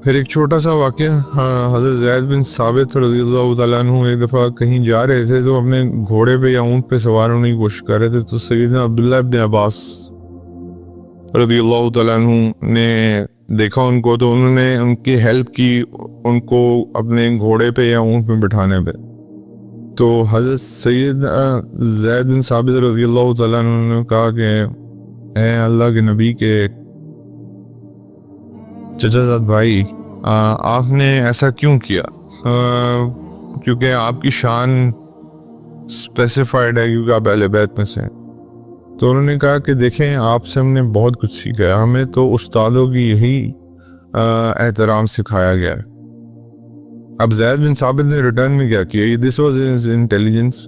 پھر ایک چھوٹا سا واقعہ، حضرت زید بن ثابت رضی اللہ تعالیٰ عنہ ایک دفعہ کہیں جا رہے تھے تو اپنے گھوڑے پہ یا اونٹ پہ سوار ہونے کی کوشش کر رہے تھے، تو سیدنا عبداللہ ابن عباس رضی اللہ تعالیٰ عنہ نے دیکھا ان کو، تو انہوں نے ان کی ہیلپ کی ان کو اپنے گھوڑے پہ یا اونٹ پہ بٹھانے پہ۔ تو حضرت سیدنا زید بن ثابت رضی اللہ تعالیٰ عنہ نے کہا کہ اے اللہ کے نبی کے چچا زاد بھائی، آپ نے ایسا کیوں کیا؟ کیونکہ آپ کی شان اسپیسیفائڈ ہے، کیونکہ آپ اہل بیت میں سے ہیں۔ تو انہوں نے کہا کہ دیکھیں، آپ سے ہم نے بہت کچھ سیکھا ہے، ہمیں تو استادوں کی یہی احترام سکھایا گیا ہے۔ اب زید بن ثابت نے ریٹرن میں کیا کیا، دس واز ہز انٹیلیجنس،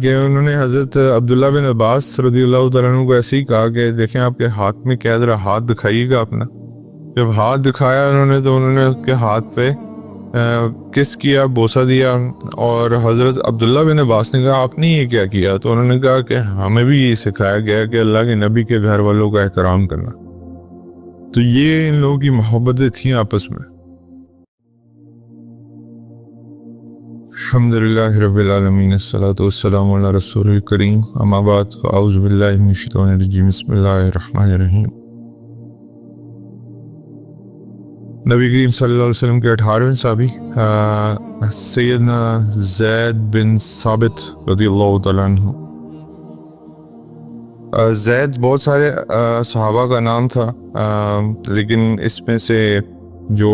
کہ انہوں نے حضرت عبداللہ بن عباس رضی اللہ تعالیٰ عنہ کو ایسے ہی کہا کہ دیکھیں آپ کے ہاتھ میں کیا، ذرا ہاتھ دکھائیے گا اپنا۔ جب ہاتھ دکھایا انہوں نے، تو انہوں نے اس کے ہاتھ پہ کس کیا، بوسہ دیا، اور حضرت عبداللہ بن عباس نے کہا آپ نے یہ کیا کیا؟ تو انہوں نے کہا کہ ہمیں بھی یہ سکھایا گیا کہ اللہ کے نبی کے گھر والوں کا احترام کرنا۔ تو یہ ان لوگوں کی محبتیں تھیں آپس میں۔ الحمدللہ رب العالمین، الصلاۃ والسلام علی رسول الکریم، اما بعد، اعوذ باللہ من الشیطان الرجیم، بسم اللہ الرحمن الرحیم۔ نبی کریم صلی اللہ علیہ وسلم کے 18ویں صحابی سیدنا زید بن ثابت رضی اللہ تعالیٰ عنہ۔ زید بہت سارے صحابہ کا نام تھا، لیکن اس میں سے جو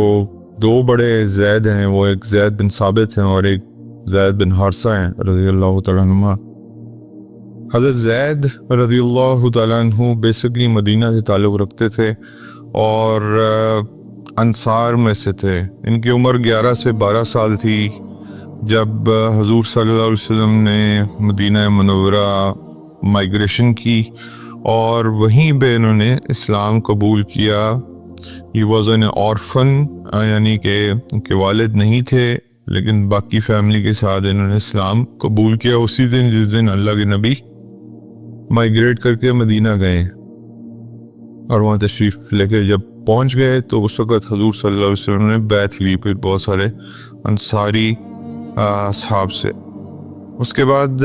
دو بڑے زید ہیں وہ ایک زید بن ثابت ہیں اور ایک زید بن حارثہ ہیں رضی اللہ تعالیٰ عنہ۔ حضرت زید رضی اللہ تعالیٰ عنہ بیسکلی مدینہ سے تعلق رکھتے تھے اور انصار میں سے تھے۔ ان کی عمر 11 سے 12 سال تھی جب حضور صلی اللہ علیہ وسلم نے مدینہ منورہ مائیگریشن کی اور وہیں پہ انہوں نے اسلام قبول کیا۔ ہی واز این آرفن، یعنی کہ ان کے والد نہیں تھے، لیکن باقی فیملی کے ساتھ انہوں نے اسلام قبول کیا اسی دن جس دن اللہ کے نبی مائیگریٹ کر کے مدینہ گئے، اور وہاں تشریف لے کے جب پہنچ گئے تو اس وقت حضور صلی اللہ علیہ وسلم نے بیعت لی پھر بہت سارے انصاری اصحاب سے۔ اس کے بعد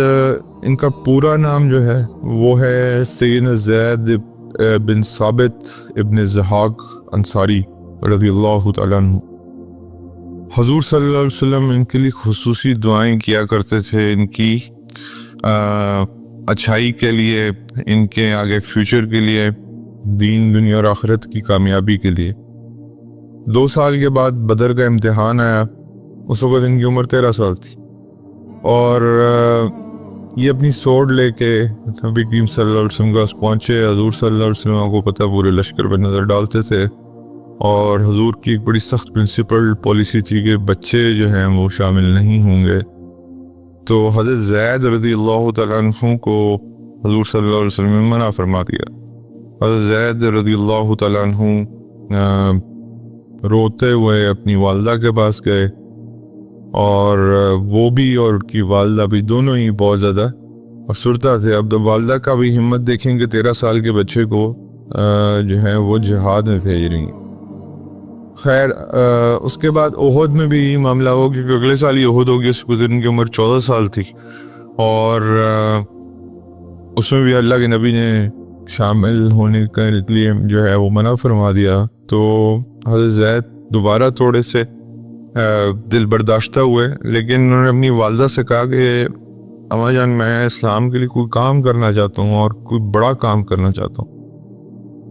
ان کا پورا نام جو ہے وہ ہے سیدنا زید بن ثابت ابن زحاق انصاری رضی اللہ تعالیٰ عنہ۔ حضور صلی اللہ علیہ وسلم ان کے لیے خصوصی دعائیں کیا کرتے تھے، ان کی اچھائی کے لیے، ان کے آگے فیوچر کے لیے، دین دنیا اور آخرت کی کامیابی کے لیے۔ 2 سال کے بعد بدر کا امتحان آیا، اس وقت ان کی عمر 13 سال تھی، اور یہ اپنی سوڈ لے کے نبی کریم صلی اللہ علیہ وسلم کے پاس پہنچے۔ حضور صلی اللہ علیہ وسلم کو پتہ پورے لشکر پہ نظر ڈالتے تھے، اور حضور کی ایک بڑی سخت پرنسپل پالیسی تھی کہ بچے جو ہیں وہ شامل نہیں ہوں گے۔ تو حضرت زید رضی اللہ تعالیٰ عنہ کو حضور صلی اللہ علیہ وسلم نے منع فرما دیا۔ حضرت زید رضی اللہ تعالیٰ عنہ روتے ہوئے اپنی والدہ کے پاس گئے، اور وہ بھی اور ان کی والدہ بھی دونوں ہی بہت زیادہ افسردہ تھے۔ اب والدہ کا بھی ہمت دیکھیں کہ 13 سال کے بچے کو جو ہے وہ جہاد میں بھیج رہی ہیں۔ خیر، اس کے بعد احد میں بھی یہ معاملہ ہو، کیونکہ اگلے سال یہ احد ہو گیا، اس کو ان کی عمر 14 سال تھی، اور اس میں بھی اللہ کے نبی نے شامل ہونے کے لیے جو ہے وہ منع فرما دیا۔ تو حضرت زید دوبارہ تھوڑے سے دل برداشتہ ہوئے، لیکن انہوں نے اپنی والدہ سے کہا کہ اماں جان، میں اسلام کے لیے کوئی کام کرنا چاہتا ہوں اور کوئی بڑا کام کرنا چاہتا ہوں۔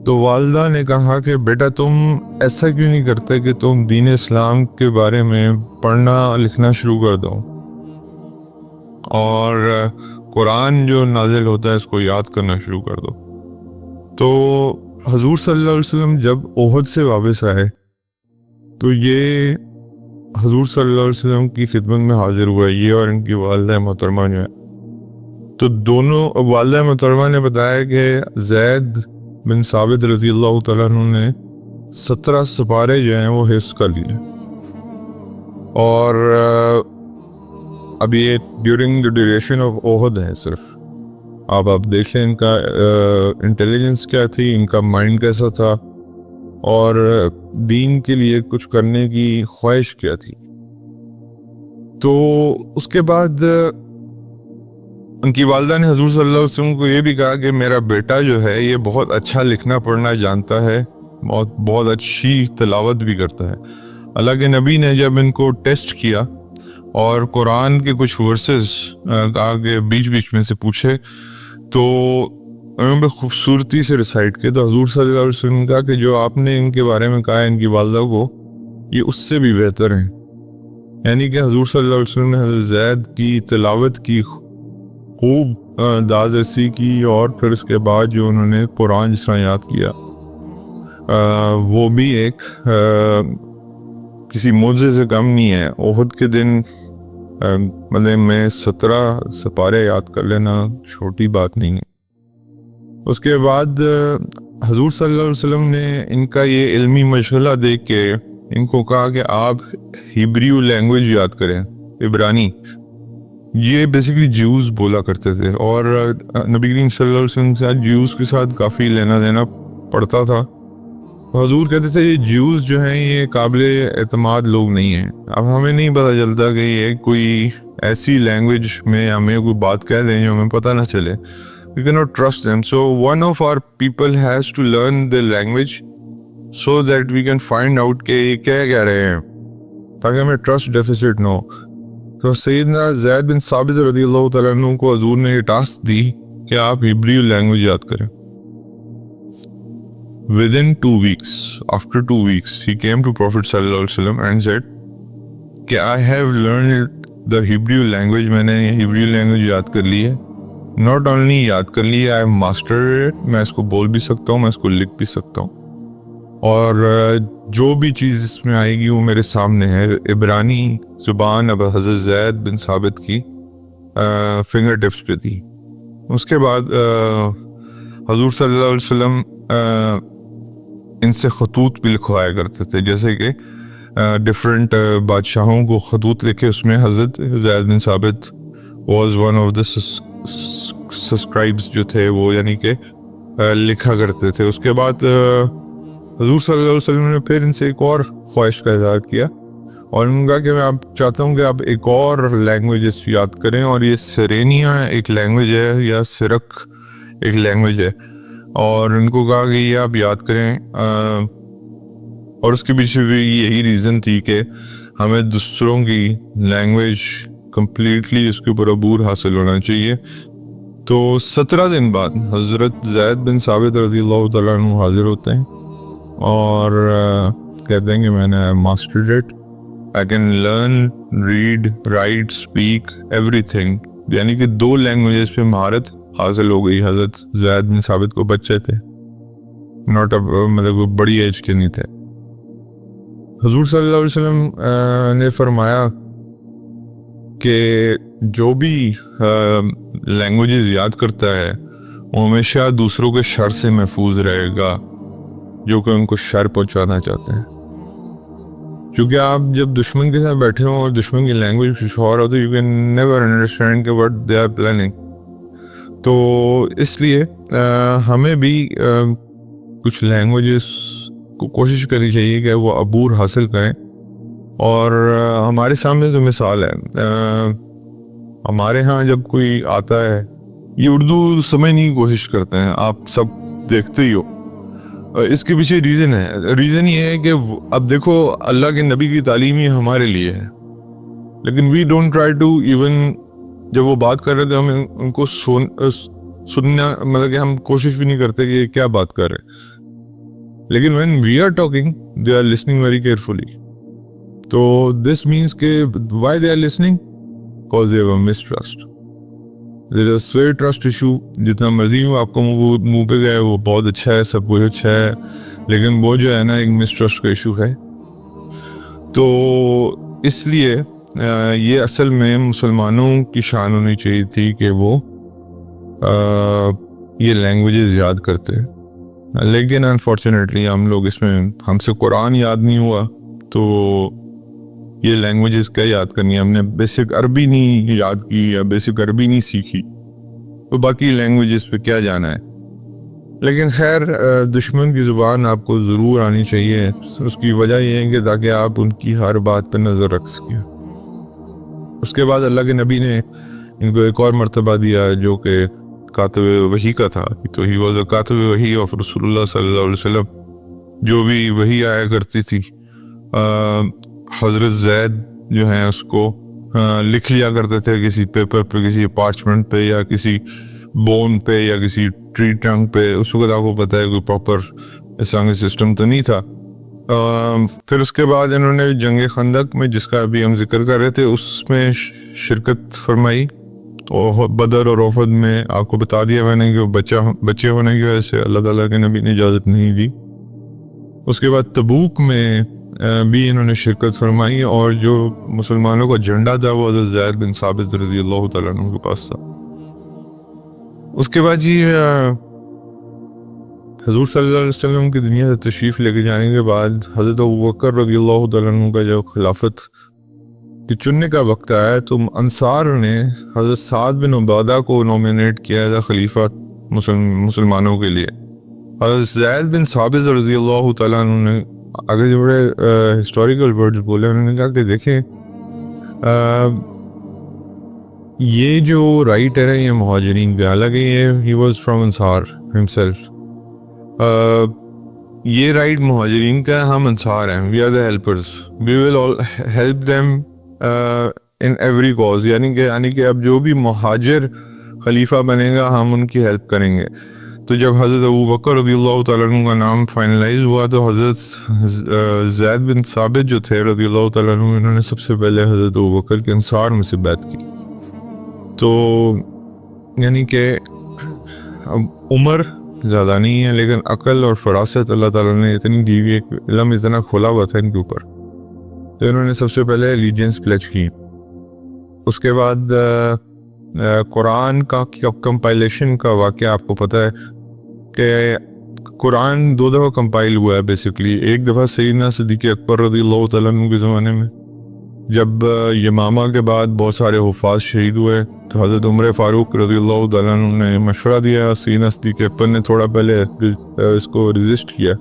تو والدہ نے کہا کہ بیٹا تم ایسا کیوں نہیں کرتے کہ تم دین اسلام کے بارے میں پڑھنا لکھنا شروع کر دو، اور قرآن جو نازل ہوتا ہے اس کو یاد کرنا شروع کر دو۔ تو حضور صلی اللہ علیہ وسلم جب احد سے واپس آئے تو یہ حضور صلی اللہ علیہ وسلم کی خدمت میں حاضر ہوا، یہ اور ان کی والدہ محترمہ جو ہے۔ تو دونوں والدہ محترمہ نے بتایا کہ زید بن ثابت رضی اللہ تعالیٰ عنہ نے 17 سپارے جو ہیں وہ حفظ کر لیے، اور اب یہ ڈیورنگ دا ڈیوریشن آف احد ہے صرف۔ اب آپ دیکھ لیں ان کا انٹیلیجنس کیا تھی، ان کا مائنڈ کیسا تھا، اور دین کے لیے کچھ کرنے کی خواہش کیا تھی. تو اس کے بعد ان کی والدہ نے حضور صلی اللہ علیہ وسلم کو یہ بھی کہا کہ میرا بیٹا جو ہے یہ بہت اچھا لکھنا پڑھنا جانتا ہے, بہت اچھی تلاوت بھی کرتا ہے. اللہ کے نبی نے جب ان کو ٹیسٹ کیا اور قرآن کے کچھ ورسز آگے بیچ بیچ میں سے پوچھے تو انہوں نے خوبصورتی سے ریسائٹ کیا. تو حضور صلی اللہ علیہ وسلم نے کہا کہ جو آپ نے ان کے بارے میں کہا ہے ان کی والدہ کو, یہ اس سے بھی بہتر ہیں. یعنی کہ حضور صلی اللہ علیہ وسلم نے حضرت زید کی تلاوت کی, خوب داد رسی کی, اور پھر اس کے بعد جو انہوں نے قرآن جس طرح یاد کیا وہ بھی ایک کسی معجزے سے کم نہیں ہے. احد کے دن مطلب میں 17 سپارے یاد کر لینا چھوٹی بات نہیں ہے. اس کے بعد حضور صلی اللہ علیہ وسلم نے ان کا یہ علمی مشغلہ دیکھ کے ان کو کہا کہ آپ ہیبریو لینگویج یاد کریں, عبرانی. یہ بیسیکلی جیوز بولا کرتے تھے, اور نبی کریم صلی اللہ علیہ وسلم کے ساتھ جیوز کے ساتھ کافی لینا دینا پڑتا تھا. حضور کہتے تھے یہ جیوز جو ہیں یہ قابل اعتماد لوگ نہیں ہیں. اب ہمیں نہیں پتہ چلتا کہ یہ کوئی ایسی لینگویج میں ہمیں کوئی بات کہہ دیں جو ہمیں پتہ نہ چلے. We cannot trust them. So one of our people has to learn the language so that we can find out کہ یہ کیا کہہ رہے ہیں, تاکہ ہمیں ٹرسٹ ڈیفیسٹ نہ ہو. تو سیدنا زید بن ثابت رضی اللہ تعالیٰ عنہ کو حضور نے یہ ٹاسک دی کہ آپ ہیبریو لینگویج یاد کریں. Within 2 weeks, after 2 weeks, he came to Prophet صلی اللہ علیہ وسلم and said کہ I have learned the Hebrew language, میں نے ہیبریو لینگویج یاد کر لی ہے. Not only یاد کر لی ہے, I have mastered it, میں اس کو بول بھی سکتا ہوں, میں اس کو لکھ بھی سکتا ہوں, اور جو بھی چیز اس میں آئے گی وہ میرے سامنے ہے. عبرانی زبان اب حضرت زید بن ثابت کی فنگر ٹپس پہ تھی. اس کے بعد حضور صلی اللہ علیہ وسلم ان سے خطوط بھی لکھوایا کرتے تھے, جیسے کہ ڈفرینٹ بادشاہوں کو خطوط لکھے. اس میں حضرت زید بن ثابت واز ون آف دا سبسکرائبس جو تھے وہ, یعنی کہ لکھا کرتے تھے. اس کے بعد حضور صلی اللہ علیہ وسلم نے پھر ان سے ایک اور خواہش کا اظہار کیا, اور انہوں نے کہا کہ میں آپ چاہتا ہوں کہ آپ ایک اور لینگویجز یاد کریں, اور یہ سرینیا ایک لینگویج ہے یا سرک ایک لینگویج ہے, اور ان کو کہا کہ یہ آپ یاد کریں. اور اس کے پیچھے بھی یہی ریزن تھی کہ ہمیں دوسروں کی لینگویج کمپلیٹلی اس کے اوپر عبور حاصل ہونا چاہیے. تو 17 دن بعد حضرت زید بن ثابت رضی اللہ تعالیٰ عنہ حاضر ہوتے ہیں اور کہتے ہیں کہ میں نے mastered it, I can learn, read, write, speak ایوری تھنگ. یعنی کہ 2 لینگویجز پہ مہارت حاصل ہو گئی. حضرت زید بن ثابت کو بچے تھے, مطلب بڑی ایج کے نہیں تھے. حضور صلی اللہ علیہ وسلم نے فرمایا کہ جو بھی لینگویجز یاد کرتا ہے وہ ہمیشہ دوسروں کے شر سے محفوظ رہے گا جو کہ ان کو شر پہنچانا چاہتے ہیں. کیونکہ آپ جب دشمن کے ساتھ بیٹھے ہوں اور دشمن کی لینگویج کچھ اور ہو تو یو کین نیور انڈرسٹینڈ کہ واٹ دے آر پلاننگ. تو اس لیے ہمیں بھی کچھ لینگویجز کو کوشش کرنی چاہیے کہ وہ عبور حاصل کریں. اور ہمارے سامنے تو مثال ہے, ہمارے ہاں جب کوئی آتا ہے یہ اردو سمجھنے کی کوشش کرتے ہیں, آپ سب دیکھتے ہی ہو. اس کے پیچھے ریزن ہے, ریزن یہ ہے کہ اب دیکھو اللہ کے نبی کی تعلیم ہی ہمارے لیے ہے, لیکن we don't try to even جب وہ بات کر رہے تھے ہمیں ان کو سننا, مطلب کہ ہم کوشش بھی نہیں کرتے کہ یہ کیا بات کر رہے, لیکن when we are talking they are listening very carefully. تو this means کہ why they are listening? Because they have a mistrust. There is a trust issue. جتنا مرضی ہو آپ کو منہ پہ گئے وہ بہت اچھا ہے, سب کچھ اچھا ہے, لیکن وہ جو ہے نا ایک مسٹرسٹ کا ایشو ہے. تو اس لیے یہ اصل میں مسلمانوں کی شان ہونی چاہیے تھی کہ وہ یہ لینگویجز یاد کرتے, لیکن انفارچونیٹلی ہم لوگ اس میں, ہم سے قرآن یاد نہیں ہوا تو یہ لینگویجز کیا یاد کرنی ہے. ہم نے بیسک عربی نہیں یاد کی یا بیسک عربی نہیں سیکھی تو باقی لینگویجز پہ کیا جانا ہے. لیکن خیر دشمن کی زبان آپ کو ضرور آنی چاہیے. اس کی وجہ یہ ہے کہ تاکہ آپ ان کی ہر بات پہ نظر رکھ سکیں. اس کے بعد اللہ کے نبی نے ان کو ایک اور مرتبہ دیا جو کہ کاتب وحی کا تھا. تو ہی واز کاتب وحی آف رسول اللہ صلی اللہ علیہ وسلم. جو بھی وحی آیا کرتی تھی حضرت زید جو ہیں اس کو لکھ لیا کرتے تھے کسی پیپر پہ, کسی پارچمنٹ پہ, یا کسی بون پہ, یا کسی ٹری ٹرنک پہ. اس وقت آپ کو پتہ ہے کوئی پراپر اسلامک سسٹم تو نہیں تھا. پھر اس کے بعد انہوں نے جنگ خندق میں, جس کا ابھی ہم ذکر کر رہے تھے, اس میں شرکت فرمائی. تو بدر اور احد میں آپ کو بتا دیا میں نے کہ بچے ہونے کی وجہ سے اللہ تعالیٰ کے نبی نے اجازت نہیں دی. اس کے بعد تبوک میں بھی انہوں نے شرکت فرمائی, اور جو مسلمانوں کا جھنڈا تھا وہ حضرت زید بن ثابت رضی اللہ تعالیٰ عنہ کے پاس تھا. اس کے بعد جی حضور صلی اللہ علیہ وسلم کی دنیا سے تشریف لے کے جانے کے بعد حضرت ابوبکر رضی اللہ تعالیٰ عنہ کا جو خلافت کہ چننے کا وقت آیا تو انصار نے حضرت سعد بن عبادہ کو نومینیٹ کیا تھا خلیفہ مسلمانوں کے لیے. حضرت زید بن ثابت رضی اللہ تعالیٰ عنہ نے اگر جو بڑے ہسٹوریکل ورڈز بولے, انہوں نے کہا کہ دیکھیں یہ جو رائٹ ہے یہ مہاجرین کا, حالانکہ یہ ہی واز فرام انصار ہمسیلف. یہ رائٹ مہاجرین کا, ہم انصار ہیں, we are the helpers, we will help them in every cause. یعنی کہ اب جو بھی مہاجر خلیفہ بنے گا ہم ان کی ہیلپ کریں گے. تو جب حضرت ابوبکر رضی اللہ تعالیٰ عنہ کا نام فائنلائز ہوا تو حضرت زید بن ثابت جو تھے رضی اللہ تعالیٰ عنہ, انہوں نے سب سے پہلے حضرت ابوبکر کے انصار میں سے بیعت کی. تو یعنی کہ عمر زیادہ نہیں ہے لیکن عقل اور فراست اللہ تعالیٰ نے اتنی دی ہوئی ہے, علم اتنا کھولا ہوا تھا ان کے اوپر, تو انہوں نے سب سے پہلے ایلیجنس پلیج کی. اس کے بعد قرآن کا کمپائلیشن کا واقعہ آپ کو پتہ ہے کہ قرآن 2 دفعہ کمپائل ہوا ہے بیسیکلی. ایک دفعہ سیدنا صدیق اکبر رضی اللہ تعالیٰ عنہ کے زمانے میں, جب یمامہ کے بعد بہت سارے حفاظ شہید ہوئے تو حضرت عمر فاروق رضی اللہ تعالیٰ عنہ نے مشورہ دیا. سیدنا صدیق اکبر نے تھوڑا پہلے اس کو ریزسٹ کیا,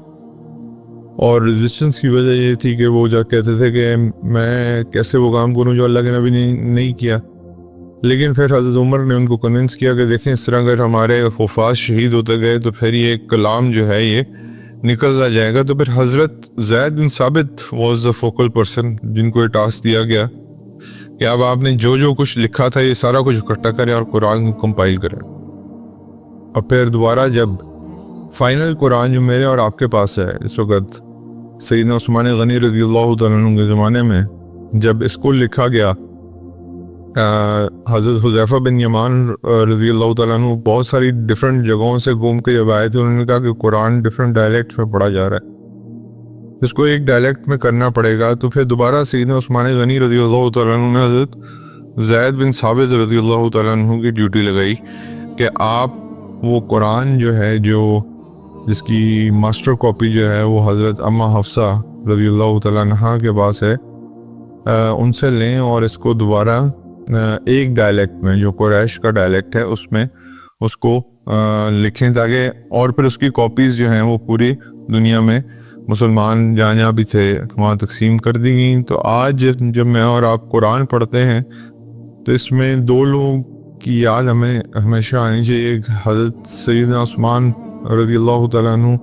اور ریزسٹنس کی وجہ یہ تھی کہ وہ جا کہتے تھے کہ میں کیسے وہ کام کروں جو اللہ کے نبی نے نہیں کیا. لیکن پھر حضرت عمر نے ان کو کنونس کیا کہ دیکھیں اس طرح اگر ہمارے حفاظ شہید ہوتے گئے تو پھر یہ کلام جو ہے یہ نکلتا جائے گا. تو پھر حضرت زید بن ثابت واز دا فوکل پرسن, جن کو یہ ٹاسک دیا گیا کہ اب آپ نے جو کچھ لکھا تھا یہ سارا کچھ اکٹھا کریں اور قرآن کو کمپائل کریں. اور پھر دوبارہ جب فائنل قرآن جو میرے اور آپ کے پاس ہے اس وقت, سیدنا عثمان غنی رضی اللہ تعالیٰ عنہ کے زمانے میں جب اس کو لکھا گیا, حضرت حذیفہ بن یمان رضی اللہ تعالیٰ عنہ بہت ساری ڈیفرنٹ جگہوں سے گھوم کے جب آئے تھے, انہوں نے کہا کہ قرآن ڈیفرنٹ ڈائلیکٹ میں پڑھا جا رہا ہے, اس کو ایک ڈائلیکٹ میں کرنا پڑے گا. تو پھر دوبارہ سیدنا عثمان غنی رضی اللہ تعالیٰ عنہ نے حضرت زید بن ثابت رضی اللہ تعالیٰ عنہ کی ڈیوٹی لگائی کہ آپ وہ قرآن جو ہے جس کی ماسٹر کاپی جو ہے وہ حضرت اماں حفصہ رضی اللہ تعالیٰ عنہ کے پاس ہے, ان سے لیں اور اس کو دوبارہ ایک ڈائلیکٹ میں جو قریش کا ڈائلیکٹ ہے اس میں اس کو لکھیں, تاکہ اور پھر اس کی کاپیز جو ہیں وہ پوری دنیا میں مسلمان جہاں بھی تھے وہاں تقسیم کر دی گئیں. تو آج جب میں اور آپ قرآن پڑھتے ہیں تو اس میں 2 لوگ کی یاد ہمیں ہمیشہ آنی چاہیے. حضرت سیدنا عثمان رضی اللہ تعالیٰ عنہ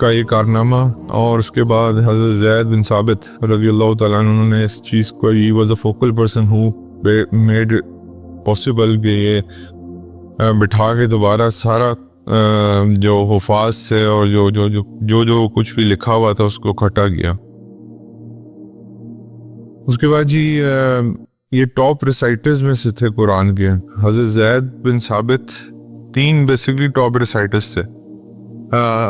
کا یہ کارنامہ, اور اس کے بعد حضرت زید بن ثابت رضی اللہ تعالیٰ عنہ نے اس چیز کو, he was a focal person who made possible کہ یہ بٹھا کے دوبارہ سارا جو حفاظ سے اور جو کچھ بھی لکھا ہوا تھا اس کو اکٹھا کیا. اس کے بعد جی یہ ٹاپ ریسائٹرز میں سے تھے قرآن کے. حضرت زید بن ثابت 3 بیسکلی ٹاپ ریسائٹرز تھے.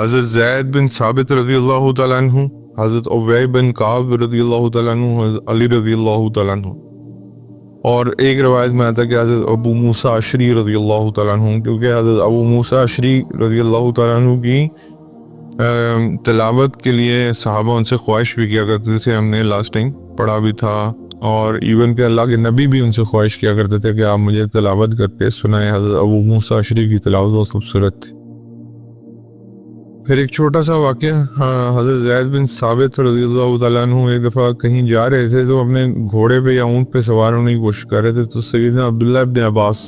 حضرت زید بن ثابت رضی اللہ تعالیٰ عنہ, حضرت ابی بن کعب رضی اللہ تعالیٰ عنہ, حضرت علی رضی اللہ تعالیٰ عنہ, اور ایک روایت میں آتا ہے کہ حضرت ابو موسیٰ اشعری رضی اللہ تعالیٰ عنہ, کیونکہ حضرت ابو موسیٰ اشعری رضی اللہ تعالیٰ عنہ کی تلاوت کے لیے صحابہ ان سے خواہش بھی کیا کرتے تھے. ہم نے لاسٹ ٹائم پڑھا بھی تھا, اور ایون کہ اللہ کے نبی بھی ان سے خواہش کیا کرتے تھے کہ آپ مجھے تلاوت کر کے سنائیں. حضرت ابو موسیٰ اشعری کی تلاوت بہت خوبصورت تھی. پھر ایک چھوٹا سا واقعہ، ہاں، حضرت زید بن ثابت رضی اللہ تعالیٰ عنہ ایک دفعہ کہیں جا رہے تھے تو اپنے گھوڑے پہ یا اونٹ پہ سوار ہونے کی کوشش کر رہے تھے، تو سیدنا عبداللہ ابن عباس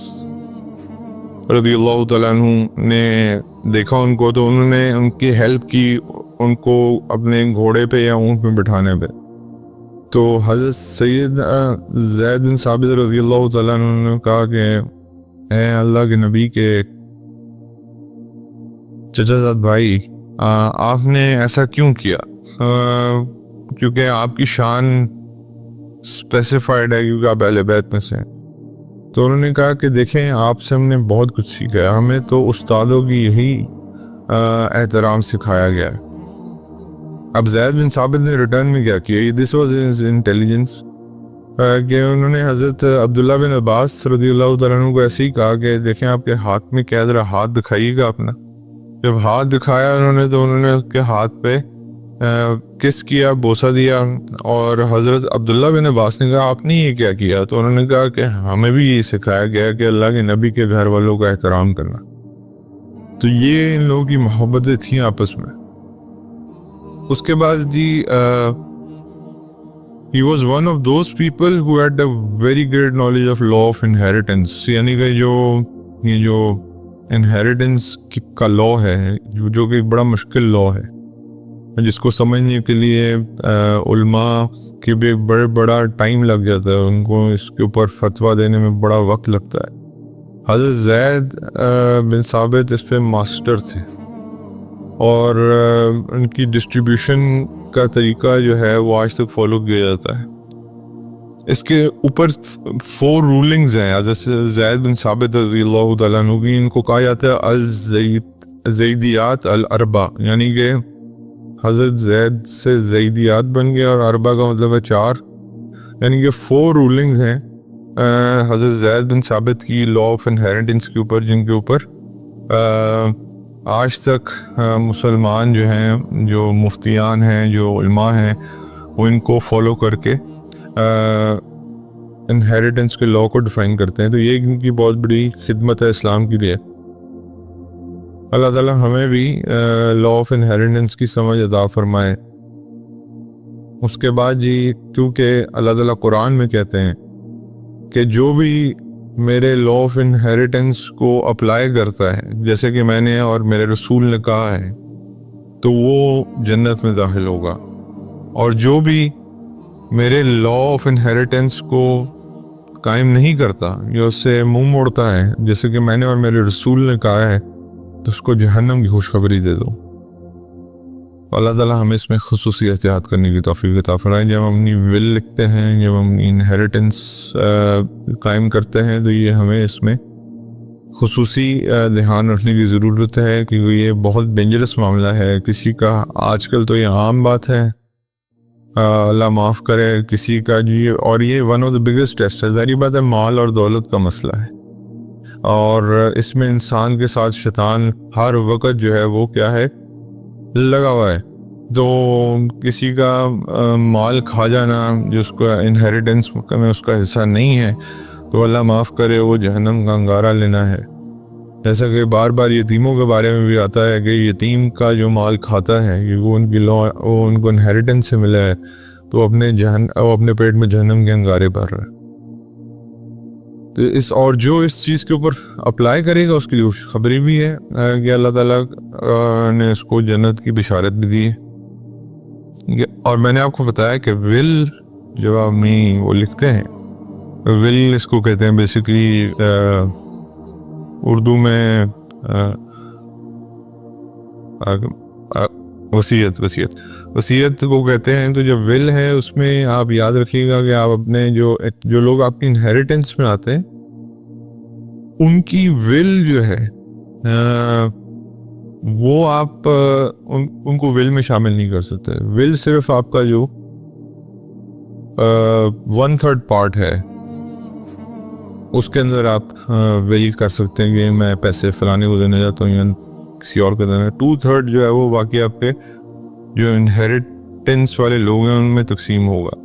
رضی اللہ تعالیٰ عنہ نے دیکھا ان کو، تو انہوں نے ان کی ہیلپ کی ان کو اپنے گھوڑے پہ یا اونٹ پہ بٹھانے پہ. تو حضرت سید زید بن ثابت رضی اللہ تعالیٰ عنہ نے کہا کہ اے اللہ کے نبی کے چچا زاد بھائی، آپ نے ایسا کیوں کیا؟ کیونکہ آپ کی شان اسپیسیفائڈ ہے، کیونکہ آپ اہل بیت میں سے ہیں. تو انہوں نے کہا کہ دیکھیں، آپ سے ہم نے بہت کچھ سیکھا ہے، ہمیں تو استادوں کی یہی احترام سکھایا گیا ہے. اب زید بن ثابت نے ریٹرن میں کیا کیا، دس واز ہز انٹیلیجنس، کہ انہوں نے حضرت عبداللہ بن عباس رضی اللہ تعالیٰ عنہ کو ایسے ہی کہا کہ دیکھیں آپ کے ہاتھ میں کیا، ذرا ہاتھ دکھائیے گا اپنا. جب ہاتھ دکھایا انہوں نے تو انہوں نے اس کے ہاتھ پہ کس کیا، بوسہ دیا. اور حضرت عبداللہ بن عباس نے کہا آپ نے یہ کیا کیا؟ تو انہوں نے کہا کہ ہمیں بھی یہ سکھایا گیا کہ اللہ کے نبی کے گھر والوں کا احترام کرنا. تو یہ ان لوگوں کی محبتیں تھیں آپس میں. اس کے بعد جی he was one of those people who had a very great knowledge of law of inheritance، یعنی کہ یہ جو انہیریٹنس کا لا ہے، جو کہ ایک بڑا مشکل لا ہے، جس کو سمجھنے کے لیے علماء کے بھی بڑا ٹائم لگ جاتا ہے، ان کو اس کے اوپر فتویٰ دینے میں بڑا وقت لگتا ہے. حضرت زید بن ثابت اس پہ ماسٹر تھے، اور ان کی ڈسٹریبیوشن کا طریقہ جو ہے وہ آج تک فالو کیا جاتا ہے. اس کے اوپر 4 رولنگز ہیں حضرت زید بن ثابت رضی اللہ تعالیٰ عنہ کی. ان کو کہا جاتا ہے الزیدیات الاربع، یعنی کہ حضرت زید سے زیدیات بن گیا، اور اربع کا مطلب ہے 4، یعنی کہ 4 رولنگز ہیں حضرت زید بن ثابت کی لا آف انہیریٹنس کے اوپر، جن کے اوپر آج تک مسلمان جو ہیں، جو مفتیان ہیں، جو علماء ہیں، وہ ان کو فالو کر کے انہیریٹنس کے لا کو ڈیفائن کرتے ہیں. تو یہ ان کی بہت بڑی خدمت ہے اسلام کے لیے. اللہ تعالیٰ ہمیں بھی لا آف انہیریٹنس کی سمجھ عطا فرمائے. اس کے بعد جی، کیونکہ اللہ تعالیٰ قرآن میں کہتے ہیں کہ جو بھی میرے لا آف انہیریٹنس کو اپلائی کرتا ہے، جیسے کہ میں نے اور میرے رسول نے کہا ہے، تو وہ جنت میں داخل ہوگا. اور جو بھی میرے لا آف انہیریٹنس کو قائم نہیں کرتا یا اس سے منہ موڑتا ہے، جیسے کہ میں نے اور میرے رسول نے کہا ہے، تو اس کو جہنم کی خوشخبری دے دو. اللہ تعالیٰ ہمیں اس میں خصوصی احتیاط کرنے کی توفیق عطا فرمائے. جب ہم اپنی ول لکھتے ہیں، جب ہم انہیریٹنس قائم کرتے ہیں، تو یہ ہمیں اس میں خصوصی دھیان رکھنے کی ضرورت ہے، کیونکہ یہ بہت ڈینجرس معاملہ ہے. کسی کا آج کل تو یہ عام بات ہے، اللہ معاف کرے، کسی کا جی، اور یہ one of the biggest test ہے. ظاہری بات ہے مال اور دولت کا مسئلہ ہے، اور اس میں انسان کے ساتھ شیطان ہر وقت جو ہے وہ کیا ہے، لگا ہوا ہے. تو کسی کا مال کھا جانا، جو اس کو انہیریٹنس میں اس کا حصہ نہیں ہے، تو اللہ معاف کرے وہ جہنم کا انگارہ لینا ہے. جیسا کہ بار بار یتیموں کے بارے میں بھی آتا ہے کہ یتیم کا جو مال کھاتا ہے، کہ وہ ان کو انہیریٹنس سے ملا ہے، تو اپنے پیٹ میں جہنم کے انگارے بھر رہا ہے. اور جو اس چیز کے اوپر اپلائی کرے گا، اس کے لیے خوشخبری بھی ہے کہ اللہ تعالیٰ نے اس کو جنت کی بشارت بھی دی ہے. اور میں نے آپ کو بتایا کہ ول جو آدمی وہ لکھتے ہیں، ول اس کو کہتے ہیں بیسیکلی اردو میں وصیت کو کہتے ہیں. تو جو ول ہے اس میں آپ یاد رکھیے گا کہ آپ اپنے جو لوگ آپ کی انہیریٹنس میں آتے ہیں، ان کی ول جو ہے وہ آپ ان کو ول میں شامل نہیں کر سکتے. ول صرف آپ کا جو 1/3 پارٹ ہے، اس کے اندر آپ ول کر سکتے ہیں کہ میں پیسے فلانے کو دینا چاہتا ہوں یا کسی اور کو دینا. 2/3 جو ہے وہ باقی آپ کے جو انہیریٹنس والے لوگ ہیں ان میں تقسیم ہوگا.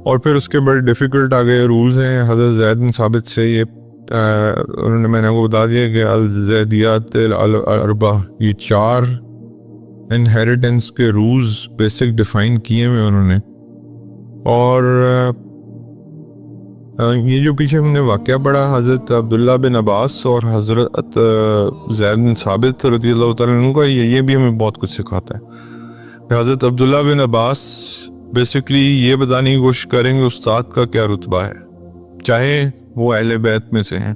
اور پھر اس کے بڑے ڈیفیکلٹ آگے رولز ہیں. حضرت زید بن ثابت سے یہ انہوں نے، میں نے کو بتا دیا کہ الزیدیات الاربع، یہ 4 انہیریٹنس کے رولز بیسک ڈیفائن کیے ہوئے انہوں نے. اور یہ جو پیچھے ہم نے واقعہ پڑھا حضرت عبداللہ بن عباس اور حضرت زید بن ثابت رضی اللہ تعالیٰ عنہ کا، یہ بھی ہمیں بہت کچھ سکھاتا ہے. حضرت عبداللہ بن عباس بیسکلی یہ بتانے کی کوشش کریں گے استاد کا کیا رتبہ ہے، چاہے وہ اہل بیت میں سے ہیں.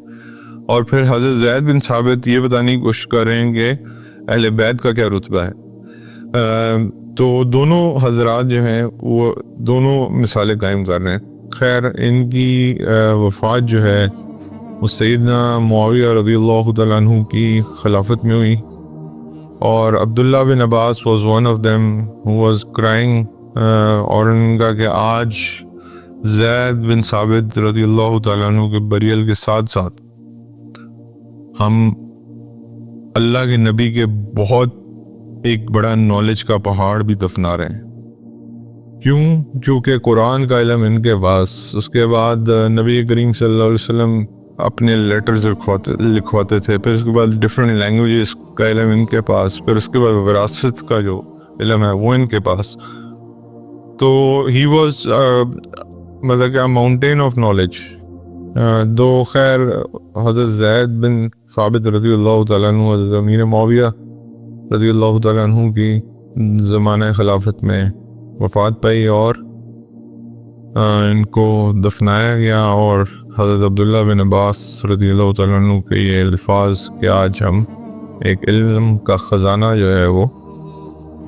اور پھر حضرت زید بن ثابت یہ بتانے کی کوشش کریں گے اہل بیت کا کیا رتبہ ہے. تو دونوں حضرات جو ہیں وہ دونوں مثالیں قائم کر رہے ہیں. خیر، ان کی وفات جو ہے وہ سیدنا معاویہ رضی اللہ تعالیٰ عنہ کی خلافت میں ہوئی، اور عبداللہ بن عباس was one of them who was crying. اور ان کا کہ آج زید بن ثابت رضی اللہ تعالیٰ عنہ کے بریل کے ساتھ ساتھ ہم اللہ کے نبی کے بہت ایک بڑا نالج کا پہاڑ بھی دفنا رہے ہیں. کیوں؟ چونکہ قرآن کا علم ان کے پاس، اس کے بعد نبی کریم صلی اللہ علیہ وسلم اپنے لیٹرز لکھواتے تھے، پھر اس کے بعد ڈفرینٹ لینگویجز کا علم ان کے پاس، پھر اس کے بعد وراثت کا جو علم ہے وہ ان کے پاس. تو ہی واز مطلب کہ ماؤنٹین آف نالج. دو خیر حضرت زید بن ثابت رضی اللہ تعالیٰ عنہ حضرت امیر معاویہ رضی اللہ تعالیٰ عنہ کی زمانہ خلافت میں وفات پائی اور ان کو دفنایا گیا. اور حضرت عبداللہ بن عباس رضی اللہ تعالیٰ عنہ کے یہ الفاظ کہ آج ہم ایک علم کا خزانہ جو ہے وہ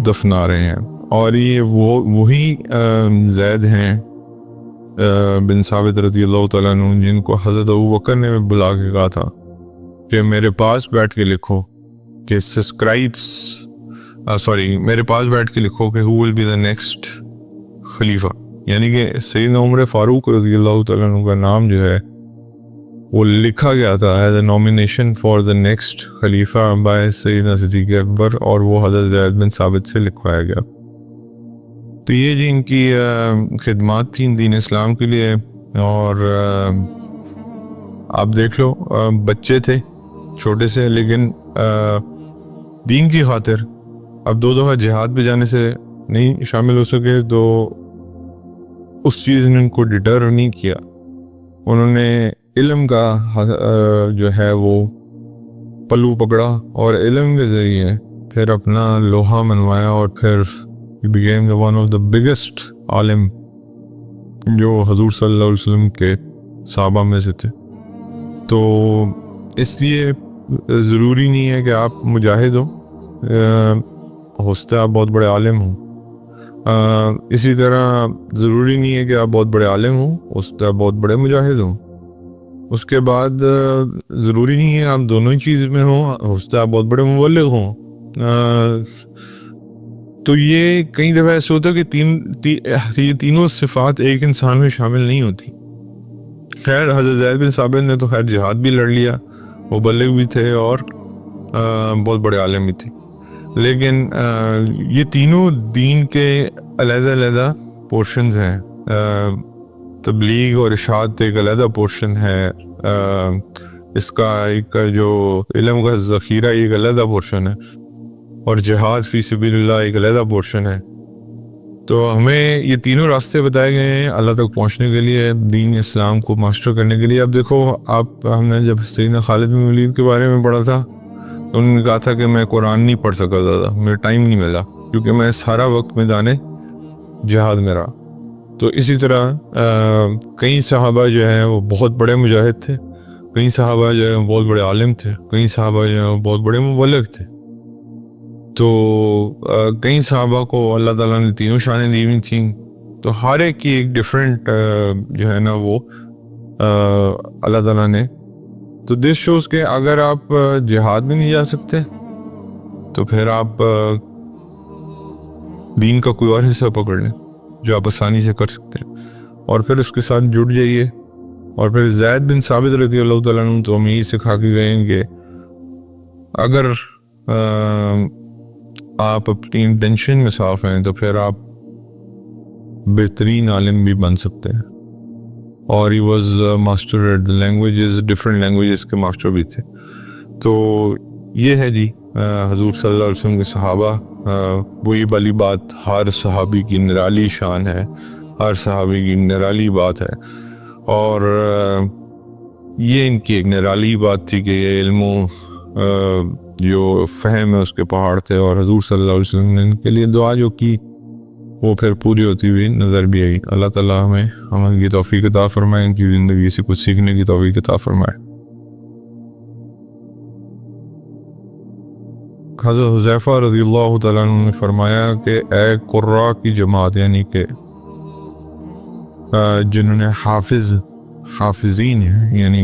دفنا رہے ہیں. اور یہ وہی زید ہیں بن ثابت رضی اللہ تعالیٰ عنہ جن کو حضرت ابوبکر نے بلا کے کہا تھا کہ میرے پاس بیٹھ کے لکھو کہ میرے پاس بیٹھ کے لکھو کہ who will be the next خلیفہ. یعنی کہ سیدنا عمر فاروق رضی اللہ تعالیٰ عنہ کا نام جو ہے وہ لکھا گیا تھا as a nomination for the next خلیفہ بائی سیدنا صدیق اکبر، اور وہ حضرت زید بن ثابت سے لکھوایا گیا. تو یہ جی ان کی خدمات تھیں دین اسلام کے لیے. اور آپ دیکھ لو بچے تھے چھوٹے سے، لیکن دین کی خاطر اب 2 دفعہ جہاد پہ جانے سے نہیں شامل ہو سکے، تو اس چیز نے ان کو ڈٹر نہیں کیا. انہوں نے علم کا جو ہے وہ پلو پکڑا اور علم کے ذریعے پھر اپنا لوہا منوایا، اور پھر he became the one of the biggest عالم جو حضور صلی اللہ علیہ وسلم کے صحابہ میں سے تھے. تو اس لیے ضروری نہیں ہے کہ آپ مجاہد ہو، ہو سکتا ہے آپ بہت بڑے عالم ہوں. اسی طرح ضروری نہیں ہے کہ آپ بہت بڑے عالم ہوں، ہو سکتا ہے بہت بڑے مجاہد ہوں. اس کے بعد ضروری نہیں ہے آپ دونوں ہی چیز میں ہوں، ہو سکتا ہے آپ بہت بڑے مبلغ ہوں. تو یہ کئی دفعہ ایسے ہوتا ہے کہ یہ تینوں صفات ایک انسان میں شامل نہیں ہوتی. خیر حضرت زید بن ثابت نے تو خیر جہاد بھی لڑ لیا، مبلغ بھی تھے اور بہت بڑے عالم بھی تھے، لیکن یہ تینوں دین کے علیحدہ علیحدہ پورشنز ہیں. تبلیغ اور ارشاد ایک علیحدہ پورشن ہے، اس کا ایک جو علم کا ذخیرہ ایک علیحدہ پورشن ہے، اور جہاد فی سبیل اللہ ایک علیحدہ پورشن ہے. تو ہمیں یہ تینوں راستے بتائے گئے ہیں اللہ تک پہنچنے کے لیے، دین اسلام کو ماسٹر کرنے کے لیے. اب دیکھو ہم نے جب سیدنا خالد بن ولید کے بارے میں پڑھا تھا تو انہوں نے کہا تھا کہ میں قرآن نہیں پڑھ سکا زیادہ، میرا ٹائم نہیں ملا کیونکہ میں سارا وقت میدان جہاد میں رہا. تو اسی طرح کئی صحابہ جو ہیں وہ بہت بڑے مجاہد تھے، کئی صحابہ جو ہیں بہت بڑے عالم تھے، کئی صحابہ جو ہیں بہت بڑے مبلغ تھے. تو کئی صحابہ کو اللہ تعالیٰ نے تینوں شانیں دی ہوئی تھیں. تو ہر ایک کی ایک ڈفرینٹ جو ہے نا وہ اللہ تعالیٰ نے. تو دس شوز کہ اگر آپ جہاد بھی نہیں جا سکتے تو پھر آپ دین کا کوئی اور حصہ پکڑ لیں جو آپ آسانی سے کر سکتے ہیں، اور پھر اس کے ساتھ جڑ جائیے. اور پھر زید بن ثابت رضی اللہ تعالیٰ عنہ تو ہمیں یہ سکھا کے گئے کہ اگر آپ اپنی انٹینشن میں صاف ہیں تو پھر آپ بہترین عالم بھی بن سکتے ہیں. اور he was master at the languages, different languages کے ماسٹر بھی تھے. تو یہ ہے جی حضور صلی اللہ علیہ وسلم کے صحابہ وہی والی بات ہر صحابی کی نرالی شان ہے، ہر صحابی کی نرالی بات ہے، اور یہ ان کی ایک نرالی بات تھی کہ یہ علم و جو فہم ہے اس کے پہاڑ تھے، اور حضور صلی اللہ علیہ وسلم نے ان کے لیے دعا جو کی وہ پھر پوری ہوتی ہوئی نظر بھی آئی۔ اللہ تعالیٰ ہمیں عمل کی توفیق عطا فرمائے، ان کی زندگی سے کچھ سیکھنے کی توفیق عطا فرمائے۔ حضرت حذیفہ رضی اللہ تعالیٰ عنہ نے فرمایا کہ اے قراء کی جماعت، یعنی کہ جنہوں نے حافظین ہیں، یعنی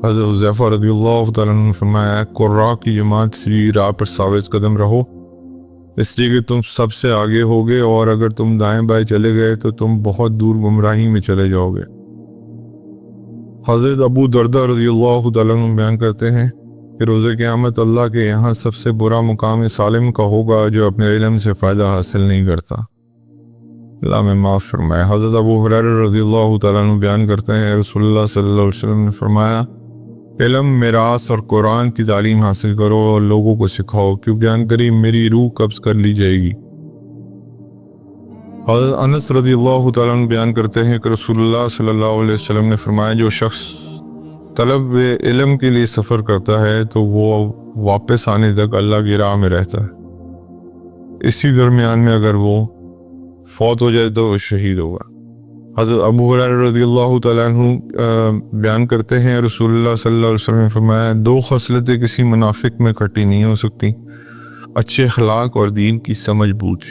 حضرت حذیفہ رضی اللہ تعالیٰ عنہ نے فرمایا قراء کی جماعت سی راہ پر ثابت قدم رہو، اس لیے کہ تم سب سے آگے ہوگے، اور اگر تم دائیں بائیں چلے گئے تو تم بہت دور گمراہی میں چلے جاؤ گے۔ حضرت ابو درداء رضی اللہ تعالیٰ عنہ بیان کرتے ہیں کہ روز قیامت اللہ کے یہاں سب سے برا مقام سالم کا ہوگا جو اپنے علم سے فائدہ حاصل نہیں کرتا، اللہ میں معاف فرمائے۔ حضرت ابو ہریرہ رضی اللہ تعالیٰ عنہ بیان کرتے ہیں رسول اللہ صلی اللہ علیہ وسلم نے فرمایا علم، میراث اور قرآن کی تعلیم حاصل کرو اور لوگوں کو سکھاؤ، کیونکہ ان قریب میری روح قبض کر لی جائے گی۔ حضرت انس رضی اللہ تعالیٰ عنہ بیان کرتے ہیں کہ رسول اللہ صلی اللہ علیہ وسلم نے فرمایا جو شخص طلب علم کے لیے سفر کرتا ہے تو وہ واپس آنے تک اللہ کی راہ میں رہتا ہے، اسی درمیان میں اگر وہ فوت ہو جائے تو وہ شہید ہوگا۔ حضرت ابو ہریرہ رضی اللہ تعالیٰ عنہ بیان کرتے ہیں رسول اللہ صلی اللہ علیہ وسلم نے فرمایا دو خصلتیں کسی منافق میں اکٹھی نہیں ہو سکتی، اچھے اخلاق اور دین کی سمجھ بوجھ۔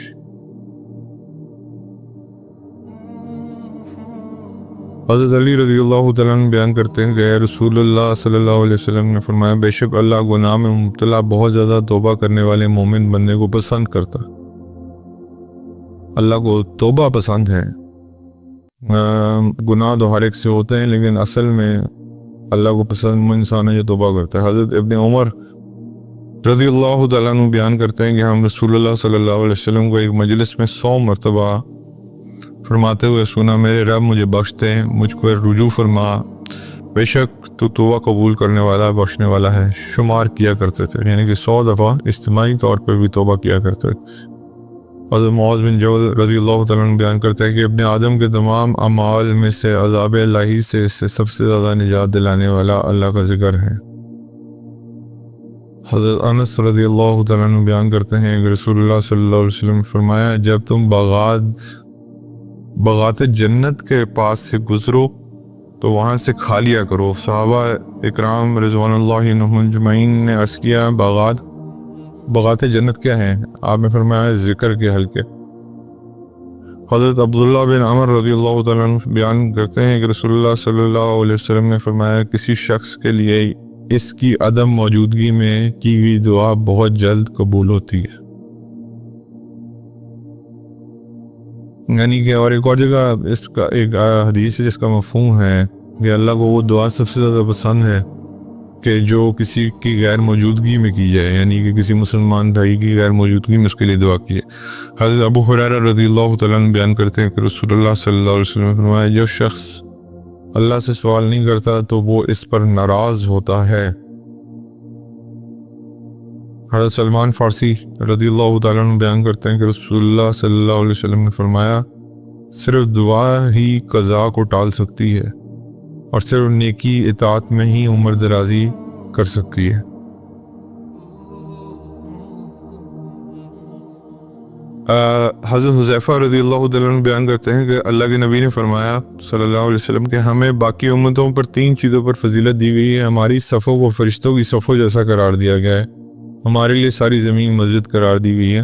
حضرت علی رضی اللہ تعالیٰ عنہ بیان کرتے ہیں کہ رسول اللہ صلی اللہ علیہ وسلم نے فرمایا بے شک اللہ گناہ میں مبتلا بہت زیادہ توبہ کرنے والے مومن بندے کو پسند کرتا، اللہ کو توبہ پسند ہے۔ گناہ تو ہر ایک سے ہوتے ہیں، لیکن اصل میں اللہ کو پسند انسان ہے جو توبہ کرتا ہے۔ حضرت ابن عمر رضی اللہ تعالیٰ عنہ بیان کرتے ہیں کہ ہم رسول اللہ صلی اللہ علیہ وسلم کو ایک مجلس میں 100 مرتبہ فرماتے ہوئے سنا میرے رب مجھے بخش دے، مجھ کو رجوع فرما، بے شک تو توبہ قبول کرنے والا بخشنے والا ہے، شمار کیا کرتے تھے، یعنی کہ 100 دفعہ اجتماعی طور پہ بھی توبہ کیا کرتے تھے۔ حضرت معاذ بن جبل رضی اللہ تعالیٰ عنہ بیان کرتے ہیں کہ ابن آدم کے تمام اعمال میں سے عذاب الہی سے اس سے سب سے زیادہ نجات دلانے والا اللہ کا ذکر ہے۔ حضرت انس رضی اللہ تعالیٰ عنہ بیان کرتے ہیں کہ رسول اللہ صلی اللہ علیہ وسلم نے فرمایا جب تم باغات جنت کے پاس سے گزرو تو وہاں سے کھا لیا کرو۔ صحابہ اکرام رضوان اللہ عنہم اجمعین نے عرض کیا باغات جنت کیا ہیں؟ آپ نے فرمایا ذکر کے حلقے۔ حضرت عبداللہ بن عمر رضی اللہ تعالیٰ عنہ بیان کرتے ہیں کہ رسول اللہ صلی اللہ علیہ وسلم نے فرمایا کسی شخص کے لیے اس کی عدم موجودگی میں کی ہوئی دعا بہت جلد قبول ہوتی ہے، یعنی کہ اور ایک اور جگہ اس کا ایک حدیث ہے جس کا مفہوم ہے کہ اللہ کو وہ دعا سب سے زیادہ پسند ہے کہ جو کسی کی غیر موجودگی میں کی جائے، یعنی کہ کسی مسلمان بھائی کی غیر موجودگی میں اس کے لیے دعا کی ہے۔ حضرت ابو ہریرہ رضی اللہ تعالیٰ عنہ بیان کرتے ہیں کہ رسول اللہ صلی اللہ علیہ وسلم نے فرمایا جو شخص اللہ سے سوال نہیں کرتا تو وہ اس پر ناراض ہوتا ہے۔ حضرت سلمان فارسی رضی اللہ تعالیٰ عنہ بیان کرتے ہیں کہ رسول اللہ صلی اللہ علیہ وسلم نے فرمایا صرف دعا ہی قضا کو ٹال سکتی ہے، اور صرف نیکی اطاعت میں ہی عمر درازی کر سکتی ہے۔ حضرت حذیفہ رضی اللہ تعالیٰ عنہ بیان کرتے ہیں کہ اللہ کے نبی نے فرمایا صلی اللہ علیہ وسلم کہ ہمیں باقی امتوں پر 3 چیزوں پر فضیلت دی گئی ہے، ہماری صفوں کو فرشتوں کی صفوں جیسا قرار دیا گیا ہے، ہمارے لیے ساری زمین مسجد قرار دی گئی ہے،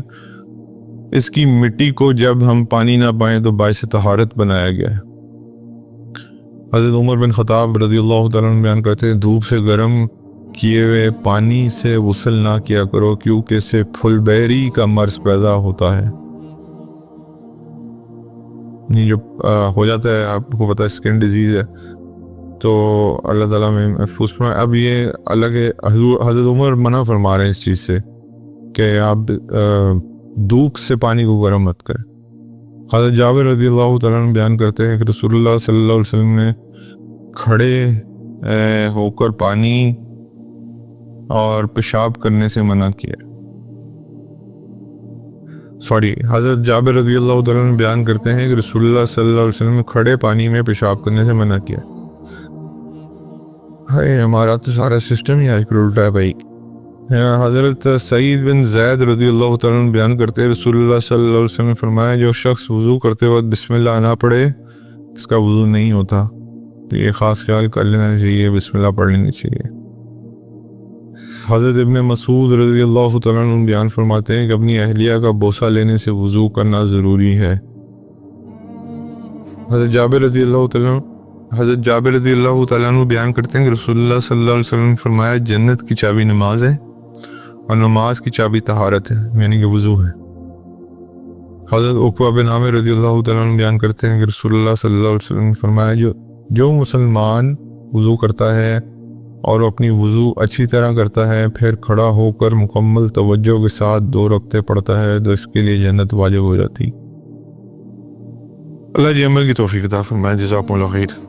اس کی مٹی کو جب ہم پانی نہ پائیں تو باعث طہارت بنایا گیا ہے۔ حضرت عمر بن خطاب رضی اللہ تعالیٰ عنہ بیان کرتے ہیں دھوپ سے گرم کیے ہوئے پانی سے غسل نہ کیا کرو کیونکہ اس سے پھل بیری کا مرض پیدا ہوتا ہے، یہ جو ہو جاتا ہے آپ کو پتہ ہے اسکن ڈیزیز ہے، تو اللہ تعالیٰ میں محفوظ فرمائے۔ اب یہ الگ حضرت عمر منع فرما رہے ہیں اس چیز سے کہ آپ دھوپ سے پانی کو گرم مت کریں۔ حضرت جابر رضی اللہ تعالیٰ عنہ بیان کرتے ہیں کہ رسول اللہ صلی اللہ علیہ وسلم نے کھڑے ہو کر پانی اور پیشاب کرنے سے منع کیا۔ حضرت جابر رضی اللہ تعالیٰ عنہ بیان کرتے ہیں کہ رسول اللہ صلی اللہ علیہ وسلم نے کھڑے پانی میں پیشاب کرنے سے منع کیا۔ ہمارا تو سارا سسٹم ہی آج کل الٹا ہے بھائی۔ حضرت سعید بن زید رضی اللہ تعالیٰ عنہ بیان کرتے ہیں رسول اللہ صلی اللہ علیہ وسلم نے فرمایا جو شخص وضو کرتے وقت بسم اللہ نہ پڑھے اس کا وضو نہیں ہوتا، تو یہ خاص خیال کر لینا چاہیے، بسم اللہ پڑھ لینی چاہیے۔ حضرت ابن مسعود رضی اللہ تعالیٰ عنہ بیان فرماتے ہیں کہ اپنی اہلیہ کا بوسہ لینے سے وضو کرنا ضروری ہے۔ حضرت جابر رضی اللہ تعالیٰ عنہ بیان کرتے ہیں کہ رسول اللہ صلی اللہ علیہ وسلم نے فرمایا جنت کی چابی نماز ہے اور نماز کی چابی طہارت ہے، یعنی کہ وضو ہے۔ حضرت عقبہ بن عامر رضی اللہ تعالیٰ عنہ بیان کرتے ہیں کہ رسول اللہ صلی اللہ علیہ وسلم نے فرمایا جو مسلمان وضو کرتا ہے اور اپنی وضو اچھی طرح کرتا ہے پھر کھڑا ہو کر مکمل توجہ کے ساتھ 2 رکعتیں پڑھتا ہے تو اس کے لیے جنت واجب ہو جاتی۔ اللہ جی عمل کی توفیق عطا فرمائے۔ جزاکم اللہ خیر۔